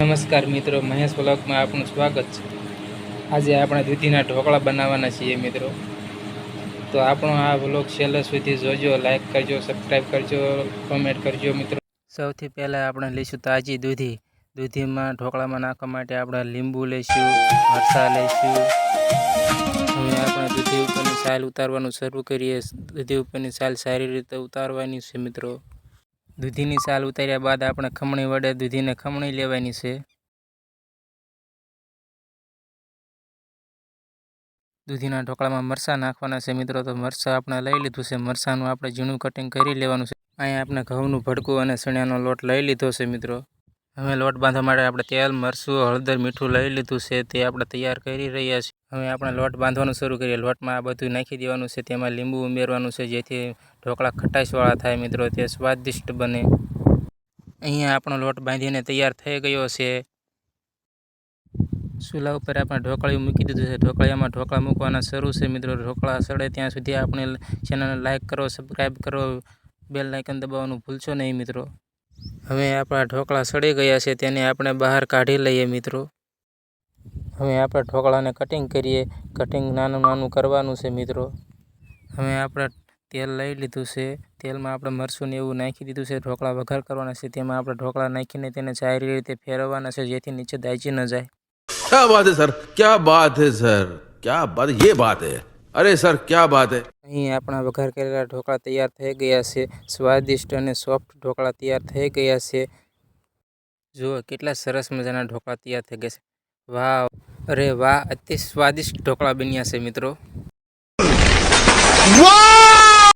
નમસ્કાર મિત્રો, મહેશ વ્લોગમાં આપનું સ્વાગત છે। આજે આપણે દૂધીના ઢોકળા બનાવવાના છીએ મિત્રો। તો આપણો આ વ્લોગ છેલ્લે સુધી જોજો, લાઈક કરજો, સબસ્ક્રાઈબ કરજો, કોમેન્ટ કરજો મિત્રો। સૌથી પહેલાં આપણે લઈશું તાજી દૂધી। દૂધીમાં ઢોકળામાં નાખવા માટે આપણે લીંબુ લઈશું, મરચાં લઈશું। હવે આપણે દૂધી ઉપરની છાલ ઉતારવાનું શરૂ કરીએ। દૂધી ઉપરની છાલ સારી રીતે ઉતારવાની છે મિત્રો। દૂધીની છાલ ઉતાર્યા બાદ આપણે ખમણી વડે દૂધીને ખમણી લેવાની છે। દૂધીના ઢોકળામાં મરચાં નાખવાના છે મિત્રો। તો મરચાં આપણે લઈ લીધું છે। મરચાંનું આપણે ઝીણું કટિંગ કરી લેવાનું છે। અહીંયા આપણે ઘઉંનું ભડકું અને ચણાનો લોટ લઈ લીધો છે મિત્રો। હવે લોટ બાંધવા માટે આપણે તેલ, મરચું, હળદર, મીઠું લઈ લીધું છે, તે આપણે તૈયાર કરી રહ્યા છીએ। હવે આપણે લોટ બાંધવાનું શરૂ કરીએ। લોટમાં આ બધું નાખી દેવાનું છે। તેમાં લીંબુ ઉમેરવાનું છે, જેથી ઢોકળા ખટાશવાળા થાય મિત્રો, તે સ્વાદિષ્ટ બને। અહીંયા આપણો લોટ બાંધીને તૈયાર થઈ ગયો છે। ચૂલા ઉપર આપણે ઢોકળિયું મૂકી દીધું છે। ઢોકળિયામાં ઢોકળા મૂકવાના શરૂ છે મિત્રો। ઢોકળા સડે ત્યાં સુધી આપણે ચેનલને લાઈક કરો, સબસ્ક્રાઈબ કરો, બેલ આઇકન દબાવવાનું ભૂલશો નહીં મિત્રો। હવે આપણા ઢોકળા સડી ગયા છે, તેને આપણે બહાર કાઢી લઈએ મિત્રો। હવે આપણે ઢોકળાને કટિંગ કરીએ। કટિંગ નાનું નાનું કરવાનું છે મિત્રો। હવે આપણે તેલ લઈ લીધું છે। તેલમાં આપણે મરચું ને એવું નાખી દીધું છે। ઢોકળા વઘાર કરવાના છે, તેમાં આપણે ઢોકળા નાખીને તેને સારી રીતે ફેરવવાના છે, જેથી નીચે દાજી ન જાય। क्या बात है सर, क्या बात है सर, क्या बात, ये बात है, अरे सर क्या बात है। અહીં આપણા વઘાર કરેલા ઢોકળા તૈયાર થઈ ગયા છે। સ્વાદિષ્ટ અને સોફ્ટ ઢોકળા તૈયાર થઈ ગયા છે। જુઓ કેટલા સરસ મજાના ઢોકળા તૈયાર થઈ ગયા છે। વાહ, અરે વાહ, અતિ સ્વાદિષ્ટ ઢોકળા બન્યા છે મિત્રો। वाह!